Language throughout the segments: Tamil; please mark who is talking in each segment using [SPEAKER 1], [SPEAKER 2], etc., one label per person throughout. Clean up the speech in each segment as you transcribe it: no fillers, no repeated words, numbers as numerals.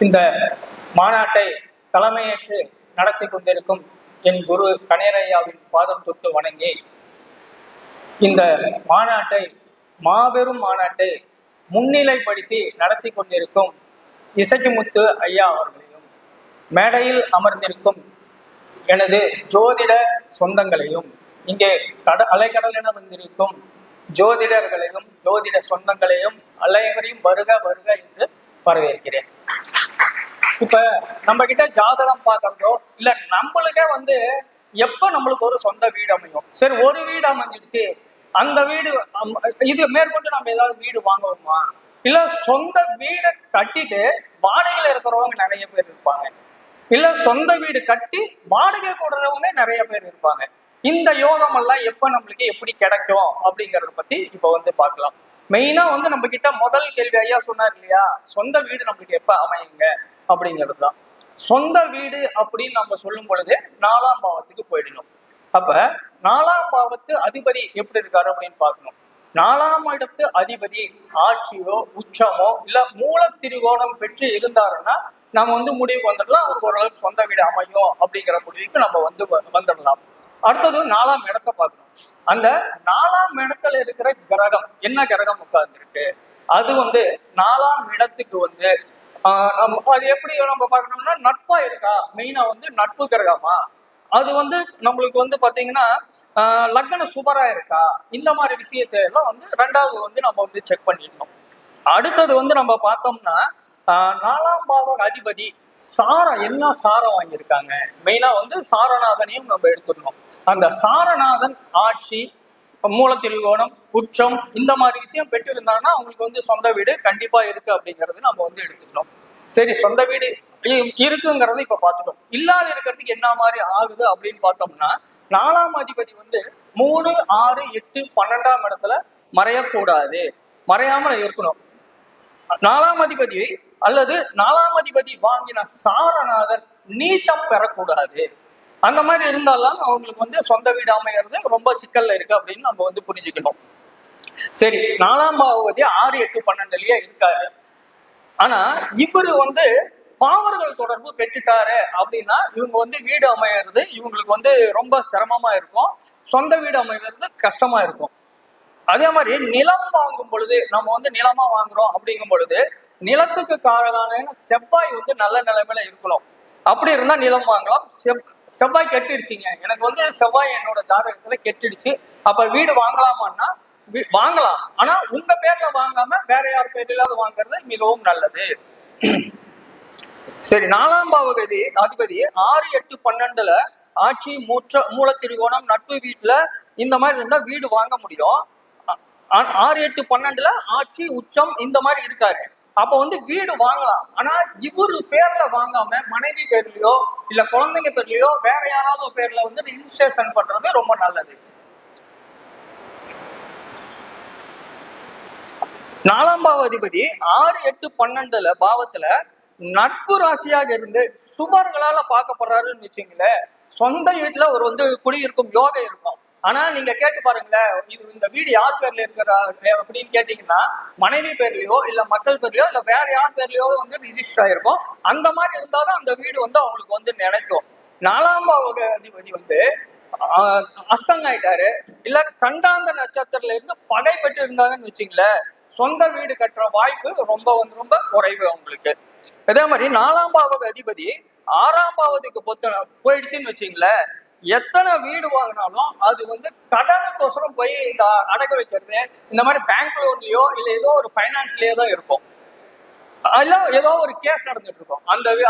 [SPEAKER 1] இந்த மாநாட்டை தலைமையேற்று நடத்தி கொண்டிருக்கும் என் குரு கணேரையாவின் பாதம் தொட்டு வணங்கி இந்த மாநாட்டை மாபெரும் மாநாட்டை முன்னிலைப்படுத்தி நடத்தி கொண்டிருக்கும் இசக்கிமுத்து ஐயா அவர்களையும் மேடையில் அமர்ந்திருக்கும் எனது ஜோதிட சொந்தங்களையும் இங்கே அலைக்கடல் என வந்திருக்கும் ஜோதிடர்களையும் ஜோதிட சொந்தங்களையும் அனைவரையும் வருக வருக என்று வரவேற்கிறேன். இப்ப நம்ம கிட்ட ஜாதகம் பார்க்கறதோ இல்ல நம்மளுக்கே எப்ப நம்மளுக்கு ஒரு சொந்த வீடு அமையும், சரி ஒரு வீடு அமைஞ்சிடுச்சு, அந்த வீடு இது மேற்கொண்டு நம்ம ஏதாவது வீடு வாங்குவோமா, இல்ல சொந்த வீடை கட்டிட்டு வாடகையில இருக்கிறவங்க நிறைய பேர் இருப்பாங்க, இல்ல சொந்த வீடு கட்டி வாடகை கொடுறவங்க நிறைய பேர் இருப்பாங்க. இந்த யோகம் எல்லாம் எப்ப நம்மளுக்கு எப்படி கிடைக்கும் அப்படிங்கறத பத்தி இப்ப பார்க்கலாம். மெயினா நம்ம கிட்ட முதல் கேள்வி ஐயா சொன்னார் இல்லையா, சொந்த வீடு நம்மளுக்கு எப்ப அமையுங்க அப்படிங்கிறது தான். சொந்த வீடு அப்படின்னு நம்ம சொல்லும் பொழுது 4ஆம் பாவத்துக்கு போயிடணும். அப்ப 4ஆம் பாவத்து அதிபதி எப்படி இருக்காரு அப்படின்னு பார்க்கணும். 4ஆம் இடத்து அதிபதி ஆட்சியோ உச்சமோ இல்ல மூல திரிகோணம் பெற்று இருந்தாருன்னா நம்ம முடிவுக்கு வந்துடலாம், அவருக்கு ஓரளவுக்கு சொந்த வீடு அமையும் அப்படிங்கிற முடிவுக்கு நம்ம வந்துடலாம். அடுத்தது 4ஆம் இடத்தை பார்க்கணும். அந்த 4ஆம் இடத்துல இருக்கிற கிரகம் என்ன கிரகம் உட்கார்ந்துருக்கு, அது 4ஆம் இடத்துக்கு அது எப்படி நம்ம பார்க்கணும்னா நட்பா இருக்கா, மெயினா நட்பு கிரகமா, அது நம்மளுக்கு பாத்தீங்கன்னா லக்ன சுபரா இருக்கா, இந்த மாதிரி விஷயத்தை எல்லாம் ரெண்டாவது நம்ம செக் பண்ணிடணும். அடுத்தது நம்ம பார்த்தோம்னா 4ஆம் பாவ அதிபதி சாரம் என்ன சாரம் வாங்கியிருக்காங்க, மெயினா சாரநாதனையும் நம்ம எடுத்துடணும். அந்த சாரநாதன் ஆட்சி மூலத்திரிகோணம் உச்சம் இந்த மாதிரி விஷயம் பெற்றிருந்தாங்கன்னா அவங்களுக்கு சொந்த வீடு கண்டிப்பா இருக்கு அப்படிங்கறது நம்ம எடுத்துக்கணும். சரி, சொந்த வீடு இருக்குங்கிறத இப்ப பார்த்துட்டோம். இல்லாத இருக்கிறதுக்கு என்ன மாதிரி ஆகுது அப்படின்னு பார்த்தோம்னா 4ஆம் அதிபதி 3, 6, 8, 12ஆம் இடத்துல மறையக்கூடாது, மறையாம இருக்கணும். 4ஆம் அதிபதி அல்லது 4ஆம் அதிபதி வாங்கின சாரநாதன் நீச்சம் பெறக்கூடாது. அந்த மாதிரி இருந்தாலும் அவங்களுக்கு சொந்த வீடு அமைகிறது ரொம்ப சிக்கல்ல இருக்கு அப்படின்னு நம்ம புரிஞ்சுக்கணும். சரி, 4ஆம் பாவதி 6, 8, 12லயே இருக்காரு. ஆனா இவரு பாவர்கள் தொடர்பு பெற்றுட்டாரு அப்படின்னா இவங்க வீடு அமைகிறது இவங்களுக்கு ரொம்ப சிரமமா இருக்கும், சொந்த வீடு அமைகிறது கஷ்டமா இருக்கும். அதே மாதிரி நிலம் வாங்கும் பொழுது நம்ம நிலமா வாங்குறோம் அப்படிங்கும் பொழுது நிலத்துக்கு காரணமான செவ்வாய் நல்ல நிலைமையில இருக்கணும். அப்படி இருந்தா நிலம் வாங்கலாம். செவ்வாய் கெட்டுடுச்சிங்க, எனக்கு செவ்வாய் என்னோட ஜாதகத்துல கெட்டுடுச்சு, அப்ப வீடு வாங்கலாமான்னா வாங்கலாம். ஆனா உங்க பேர்ல வாங்காம வேற யார் பேர்ல வாங்குறது மிகவும் நல்லது. சரி, 4ஆம் பாவ அதிபதி 6, 8, 12ல ஆட்சி மூலத்திரிகோணம் நட்பு வீட்டுல இந்த மாதிரி இருந்தா வீடு வாங்க முடியும். 6, 8, 12ல ஆட்சி உச்சம் இந்த மாதிரி இருக்காரு, அப்ப வீடு வாங்கலாம். ஆனா இவரு பேர்ல வாங்காம மனைவி பேர்லயோ இல்ல குழந்தைங்க பேர்லயோ வேற யாராவது பேர்ல ரிஜிஸ்ட்ரேஷன் பண்றது ரொம்ப நல்லது. 4ஆம் பாவ அதிபதி 6, 8, 12ல பாவத்துல நட்பு ராசியாக இருந்து சுபர்களால பார்க்கப்படுறாருன்னு வச்சுங்களேன், சொந்த வீட்டுல ஒரு குடியிருக்கும் யோகம் இருக்கும். ஆனா நீங்க கேட்டு பாருங்களேன், இந்த வீடு யார் பேர்ல இருக்கிறா அப்படின்னு கேட்டீங்கன்னா மனைவி பேர்லயோ இல்ல மக்கள் பேர்லயோ இல்ல வேற யார் பேர்லயோ ரிஜிஸ்டர் ஆயிருக்கும். அந்த மாதிரி இருந்தாலும் அந்த வீடு அவங்களுக்கு நினைக்கும். 4ஆம் பாவ அதிபதி அஸ்தங்க ஆயிட்டாரு இல்ல கண்டாந்த நட்சத்திரத்துல இருந்து படை பெற்று இருந்தாங்கன்னு வச்சுங்களேன், சொந்த வீடு கட்டுற வாய்ப்பு ரொம்ப ரொம்ப குறைவு அவங்களுக்கு. அதே மாதிரி 4ஆம் பாவ அதிபதி 6ஆம் பாவத்துக்கு போயிடுச்சுன்னு வச்சுங்களேன், எத்தனை வீடு வாங்கினாலும் அது கடனுக்கோசரம் போய் இந்த அடகு வைக்கிறது இந்த மாதிரி பேங்க் லோன்லயோ இல்ல ஏதோ ஒரு பைனான்ஸ்லயோ தான் இருக்கும். அதெல்லாம் ஏதோ ஒரு கேஸ் நடந்துட்டு இருக்கும்,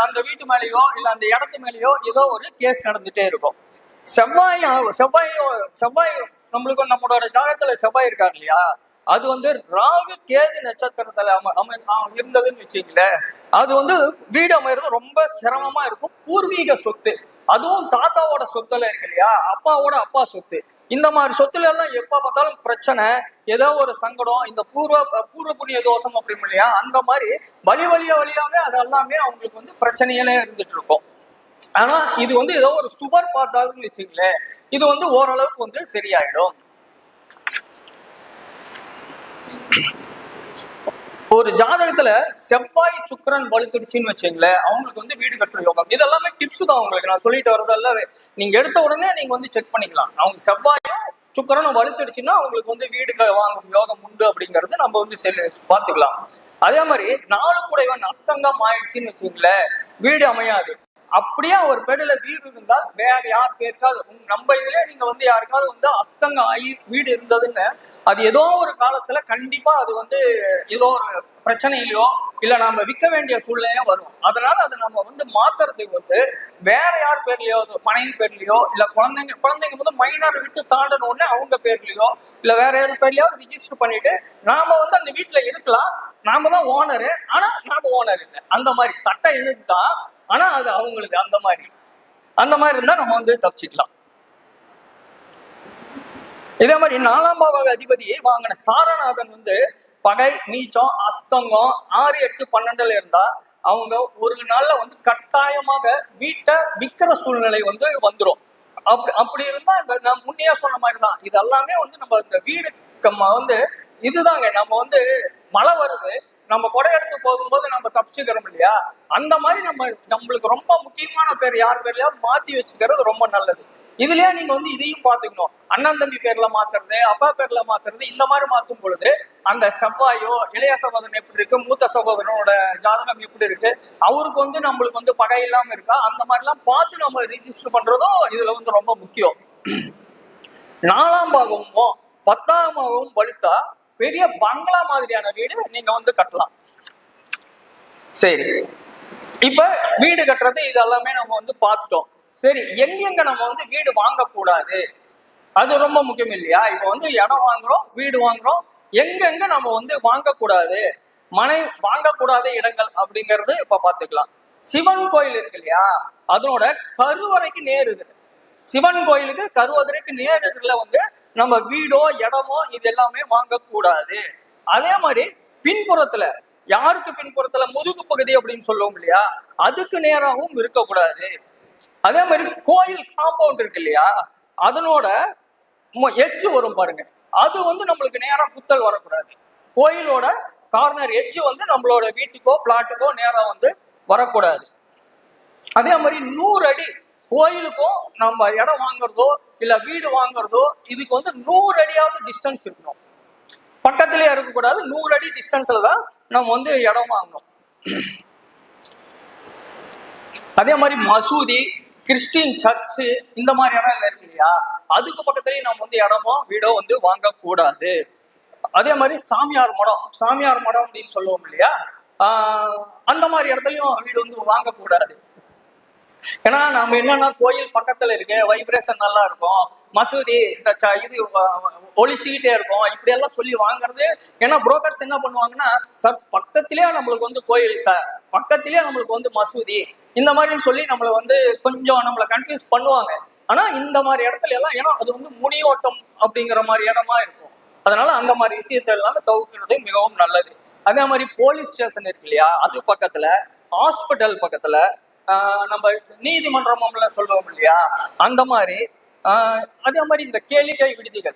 [SPEAKER 1] அந்த வீட்டு மேலேயோ இல்ல அந்த இடத்து மேலேயோ ஏதோ ஒரு கேஸ் நடந்துட்டே இருக்கும். செவ்வாய் நம்மளுக்கு நம்மளோட ஜாதகத்துல செவ்வாய் இருக்காரு இல்லையா, அது ராகு கேது நட்சத்திரத்துல இருந்ததுன்னு வச்சுங்களேன், அது வீடு அமைறது ரொம்ப சிரமமா இருக்கும். பூர்வீக சொத்து, அதுவும் தாத்தாவோட சொத்துல இருக்கு இல்லையா, அப்பாவோட அப்பா சொத்து, இந்த மாதிரி சொத்துல எல்லாம் எப்ப பார்த்தாலும் பிரச்சனை, ஏதோ ஒரு சங்கடம், இந்த பூர்வ புண்ணிய தோஷம் அப்படின்னு இல்லையா, அந்த மாதிரி வழியாவே அது எல்லாமே அவங்களுக்கு பிரச்சனையிலே இருந்துட்டு இருக்கும். ஆனா இது ஏதோ ஒரு சுபர் பார்த்தாருன்னு வச்சுங்களேன், இது ஓரளவுக்கு சரியாயிடும். ஒரு ஜாதகத்துல செவ்வாய் சுக்கிரன் வலுத்துடுச்சுன்னு வச்சுங்களேன், அவங்களுக்கு வந்து வீடு கட்டுற யோகம். இதெல்லாமே டிப்ஸ் தான் உங்களுக்கு நான் சொல்லிட்டு வரதெல்லாம். நீங்க எடுத்த உடனே நீங்க வந்து செக் பண்ணிக்கலாம். அவங்க செவ்வாயும் சுக்கிரனும் வலுத்துடுச்சுன்னா அவங்களுக்கு வந்து வீடு வாங்கும் யோகம் உண்டு அப்படிங்கறது நம்ம வந்து பாத்துக்கலாம். அதே மாதிரி 4 கூடைவன் அஸ்தங்கம் ஆயிடுச்சுன்னு வச்சுங்களேன், வீடு அமையாது. அப்படியே ஒரு பேருல வீடு இருந்தால் வேற யார் பேருக்காது நம்ம இதுல நீங்க வந்து யாருக்காவது வந்து அஸ்தங்கம் ஆகி வீடு இருந்ததுன்னு அது ஏதோ ஒரு காலத்துல கண்டிப்பா அது வந்து ஏதோ ஒரு பிரச்சனையிலயோ இல்ல நம்ம விற்க வேண்டிய சூழ்நிலையோ வரும். அதனால அதை நம்ம வந்து மாத்துறதுக்கு வந்து வேற யார் பேர்லயோ, மனைவி பேர்லயோ இல்ல குழந்தைங்க வந்து மைனர் விட்டு தாண்டணும்னு அவங்க பேர்லயோ இல்ல வேற யாரு பேர்லயாவது ரிஜிஸ்டர் பண்ணிட்டு நாம வந்து அந்த வீட்டுல இருக்கலாம். நாம தான் ஓனரு, ஆனா நாம ஓனர் இல்லை. அந்த மாதிரி சட்டம் எழுதுதான், ஆனா அது அவங்களுக்கு அந்த மாதிரி இருந்தா நம்ம வந்து தப்பிச்சுக்கலாம். இதே மாதிரி 4ஆம் பாவக அதிபதியை வாங்கின சாரநாதன் வந்து பகை, நீச்சம், அஸ்தங்கம் 6, 8, 12 இருந்தா அவங்க ஒரு நாள்ல வந்து கட்டாயமாக வீட்டை விற்கிற சூழ்நிலை வந்து வந்துடும். அப்படி இருந்தா நான் முன்னையா சொன்ன மாதிரிதான் இது எல்லாமே வந்து நம்ம இந்த வீடு வந்து இதுதாங்க. நம்ம வந்து மழை வருது, நம்ம கொடை எடுத்து போகும்போது நம்ம தப்பிச்சுக்கிறோம் இல்லையா, அந்த மாதிரி நம்மளுக்கு ரொம்ப முக்கியமான பேர் யார் பேர்லயாவது மாத்தி வச்சுக்கிறது ரொம்ப நல்லது. இதுலயே நீங்க வந்து இதையும் பாத்துக்கணும். அண்ணன் தம்பி பேர்ல மாத்துறது, அப்பா பேர்ல மாத்துறது, இந்த மாதிரி மாத்தும் பொழுது அந்த செவ்வாயோ இளைய சகோதரன் எப்படி இருக்கு, மூத்த சகோதரனோட ஜாதகம் எப்படி இருக்கு, அவருக்கு வந்து நம்மளுக்கு வந்து பகை இல்லாம இருக்கா, அந்த மாதிரி எல்லாம் பார்த்து நம்ம ரிஜிஸ்டர் பண்றதும் இதுல வந்து ரொம்ப முக்கியம். 4ஆம் பாகமும் 10ஆம் பாகமும் வலுத்தா பெரிய பங்களா மாதிரியான வீடு நீங்க வந்து கட்டலாம். சரி, இப்ப வீடு கட்டுறது இதெல்லாமே நம்ம வந்து பார்த்துட்டோம். சரி, எங்கெங்க நம்ம வந்து வீடு வாங்கக்கூடாது அது ரொம்ப முக்கியம் இல்லையா? இப்ப வந்து இடம் வாங்குறோம், வீடு வாங்குறோம், எங்கெங்க நம்ம வந்து வாங்கக்கூடாது, மனை வாங்கக்கூடாத இடங்கள் அப்படிங்கிறது இப்ப பாத்துக்கலாம். சிவன் கோயில் இருக்கு இல்லையா, அதனோட கருவறைக்கு நேர் இருக்குது. சிவன் கோயிலுக்கு கருவறைக்கு நேர் எதிரில வந்து நம்ம வீடோ இடமோ இது எல்லாமே வாங்கக்கூடாது. அதே மாதிரி பின்புறத்துல, யாருக்கு பின்புறத்துல, முதுகு பகுதி அப்படின்னு சொல்லுவோம் இல்லையா, அதுக்கு நேராகவும் இருக்கக்கூடாது. அதே மாதிரி கோயில் காம்பவுண்ட் இருக்கு இல்லையா, அதனோட எட்ஜ் வரும் பாருங்க, அது வந்து நம்மளுக்கு நேரா குத்தல் வரக்கூடாது. கோயிலோட கார்னர் எட்ஜ் வந்து நம்மளோட வீட்டுக்கோ பிளாட்டுக்கோ நேரா வந்து வரக்கூடாது. அதே மாதிரி 100 அடி கோயிலுக்கும் நம்ம இடம் வாங்குறதோ இல்ல வீடு வாங்குறதோ இதுக்கு வந்து 100 அடியாவது டிஸ்டன்ஸ் இருக்கணும். பக்கத்திலேயே இருக்கக்கூடாது, 100 அடி டிஸ்டன்ஸ்ல தான் நம்ம வந்து இடம் வாங்கணும். அதே மாதிரி மசூதி, கிறிஸ்டின் சர்ச்சு, இந்த மாதிரி இடம் இருக்கு இல்லையா, அதுக்கு பக்கத்துலயும் நம்ம வந்து இடமோ வீடோ வந்து வாங்கக்கூடாது. அதே மாதிரி சாமியார் மடம் அப்படின்னு சொல்லுவோம் இல்லையா, அந்த மாதிரி இடத்துலயும் வீடு வந்து வாங்கக்கூடாது. ஏன்னா நம்ம என்னன்னா கோயில் பக்கத்துல இருக்கு, வைப்ரேஷன் நல்லா இருக்கும், மசூதி இந்த இது ஒழிச்சுக்கிட்டே இருக்கும், இப்படி எல்லாம் சொல்லி வாங்குறது. ஏன்னா புரோக்கர்ஸ் என்ன பண்ணுவாங்கன்னா, சார் பக்கத்திலேயே நம்மளுக்கு வந்து கோயில், சார் பக்கத்திலேயே நம்மளுக்கு வந்து மசூதி, இந்த மாதிரின்னு சொல்லி நம்மளை வந்து கொஞ்சம் நம்மளை கன்ஃபியூஸ் பண்ணுவாங்க. ஆனா இந்த மாதிரி இடத்துல எல்லாம், ஏன்னா அது வந்து முனியோட்டம் அப்படிங்கிற மாதிரி இடமா இருக்கும், அதனால அந்த மாதிரி விஷயத்த எல்லாமே தவிர்க்கிறது மிகவும் நல்லது. அதே மாதிரி போலீஸ் ஸ்டேஷன் இருக்கு இல்லையா, அது பக்கத்துல, ஹாஸ்பிட்டல் பக்கத்துல, நம்ம நீதிமன்றம்ல சொல்லுவோம் இல்லையா, அந்த மாதிரி. அதே மாதிரி இந்த கேளிக்கை விடுதிகள்,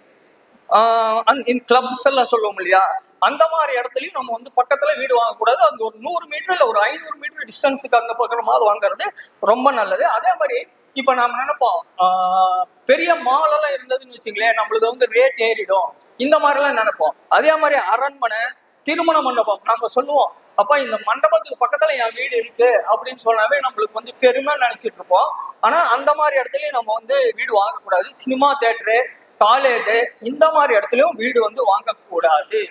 [SPEAKER 1] கிளப்ஸ் எல்லாம் சொல்லுவோம் இல்லையா, அந்த மாதிரி இடத்துலயும் நம்ம வந்து பக்கத்துல வீடு வாங்கக்கூடாது. அது ஒரு 100 மீட்டர் இல்ல ஒரு 500 மீட்டர் டிஸ்டன்ஸுக்கு அந்த பக்கமாவது வாங்குறது ரொம்ப நல்லது. அதே மாதிரி இப்ப நாம நினைப்போம், பெரிய மால் எல்லாம் இருந்ததுன்னு வச்சுங்களேன், நம்மளுக்கு வந்து ரேட் ஏறிடும், இந்த மாதிரி எல்லாம் நினைப்போம். அதே மாதிரி அரண்மனை, திருமண மண்டபம், நம்ம சொல்லுவோம், அப்ப இந்த மண்டபத்துக்கு பக்கத்துல என் வீடு இருக்கு அப்படின்னு சொன்னாவே நம்மளுக்கு வந்து பெருமை நினைச்சிட்டு இருப்போம். ஆனா அந்த மாதிரி இடத்துலயும் நம்ம வந்து வீடு வாங்கக்கூடாது. சினிமா தியேட்டரு, காலேஜ், இந்த மாதிரி இடத்துலயும் வீடு வந்து வாங்கக்கூடாது.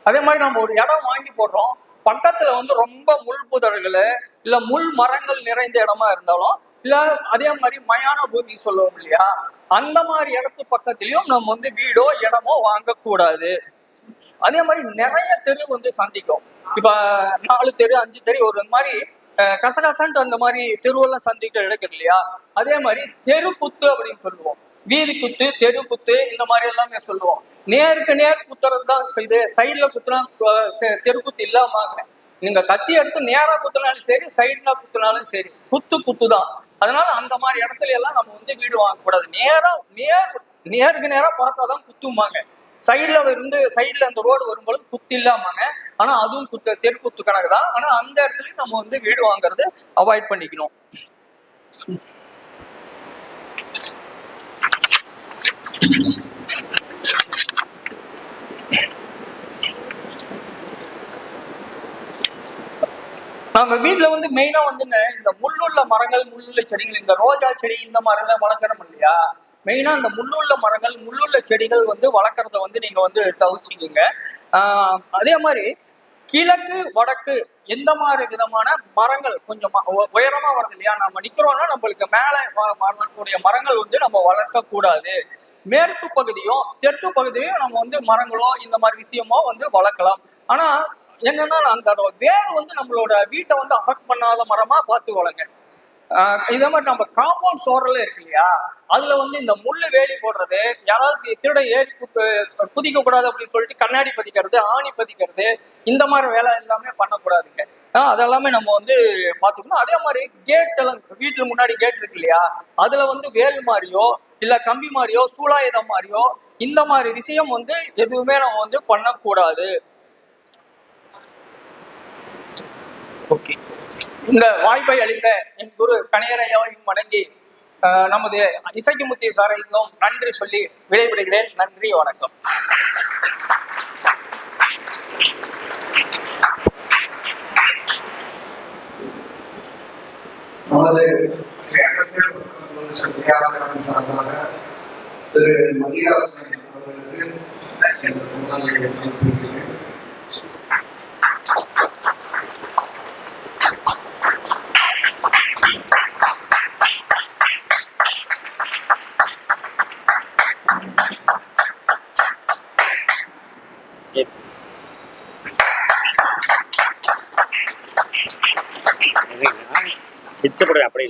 [SPEAKER 1] அதே மாதிரி நம்ம ஒரு இடம் வாங்கி போடுறோம், பக்கத்துல வந்து ரொம்ப முள் புதர்கள் இல்ல முள் மரங்கள் நிறைந்த இடமா இருந்தாலும், இல்ல அதே மாதிரி மயான பூமி சொல்லுவோம் இல்லையா, அந்த மாதிரி இடத்து பக்கத்துலயும் நம்ம வந்து வீடோ இடமோ வாங்கக்கூடாது. அதே மாதிரி நிறைய தெரு வந்து சந்திக்கும். இப்ப 4 தெரு 5 தெரு ஒரு மாதிரி கசகசன்ட்டு அந்த மாதிரி தெருவெல்லாம் சந்திக்க எடுக்குது இல்லையா, அதே மாதிரி தெரு குத்து அப்படின்னு சொல்லுவோம், வீதி குத்து, தெரு குத்து, இந்த மாதிரி எல்லாமே சொல்லுவோம். நேருக்கு நேர் குத்துறது தான் இது, சைட்ல குத்துனா தெருக்குத்து இல்லாம, நீங்க கத்தி எடுத்து நேரா குத்துனாலும் சரி, சைட்ல குத்துனாலும் சரி, குத்து தான். அதனால அந்த மாதிரி இடத்துல எல்லாம் நம்ம வந்து வீடு வாங்கக்கூடாது. நேருக்கு நேரா பார்த்தாதான் குத்துமாங்க. சைட்ல அந்த ரோடு வரும்போது குத்து இல்லாமாங்க. ஆனா அதுவும் தெருக்குத்து கணக்கு தான். ஆனா அந்த இடத்துலயும் நம்ம வந்து வீடு வாங்குறது அவாய்ட் பண்ணிக்கணும். நம்ம வீட்டுல வந்து மெயினா வந்துங்க இந்த முள்ளுள்ள மரங்கள், முள்ளுள்ள செடிகள், இந்த ரோஜா செடி இந்த மாதிரி எல்லாம் வளர்க்கணும் இல்லையா? மெயினா இந்த முள்ளுள்ள மரங்கள், முள்ளுள்ள செடிகள் வந்து வளர்க்கறத வந்து நீங்க வந்து தவிர்ச்சிக்கிங்க. அதே மாதிரி கிழக்கு வடக்கு எந்த மாதிரி விதமான மரங்கள் கொஞ்சம் உயரமா வருது இல்லையா? நம்ம நிக்கிறோம்னா நம்மளுக்கு மேல வரக்கூடிய மரங்கள் வந்து நம்ம வளர்க்க கூடாது. மேற்கு பகுதியும் தெற்கு பகுதியும் நம்ம வந்து மரங்களோ இந்த மாதிரி விஷயமோ வந்து வளர்க்கலாம். ஆனா என்னன்னா அந்த வேர் வந்து நம்மளோட வீட்டை வந்து அஃபெக்ட் பண்ணாத மரமா பார்த்து வளங்க. இதே மாதிரி நம்ம காம்பவுண்ட் சோர்ல இருக்கு இல்லையா? அதுல வந்து இந்த முள்ளு வேலி போடுறது, யாராவது திருட ஏறி குதிக்க கூடாது அப்படின்னு சொல்லிட்டு கண்ணாடி பதிக்கிறது, ஆணி பதிக்கிறது, இந்த மாதிரி வேலை எல்லாமே பண்ணக்கூடாதுங்க. அதெல்லாமே நம்ம வந்து பாத்துக்கணும். அதே மாதிரி கேட் எல்லாம் வீட்டுல முன்னாடி கேட் இருக்கு இல்லையா? அதுல வந்து வேல் மாதிரியோ இல்ல கம்பி மாதிரியோ சூலாயுதம் மாதிரியோ இந்த மாதிரி விஷயம் வந்து எதுவுமே நம்ம வந்து பண்ணக்கூடாது. ஓகே, இந்த வாய்ப்பை அளித்த என் குரு கணையரையாவையும் வணங்கி நமது இசைக்குமுத்தி சாரையும் நன்றி சொல்லி விடைபெறுகிறேன். நன்றி, வணக்கம்.
[SPEAKER 2] நமது ஸ்ரீ அகஸ்தியர் சார்பாக திரு மரியாதை அவர்களுக்கு சமர்ப்பிக்கிறேன்.
[SPEAKER 3] பிச்சப்பட அப்படி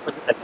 [SPEAKER 3] கொஞ்சம்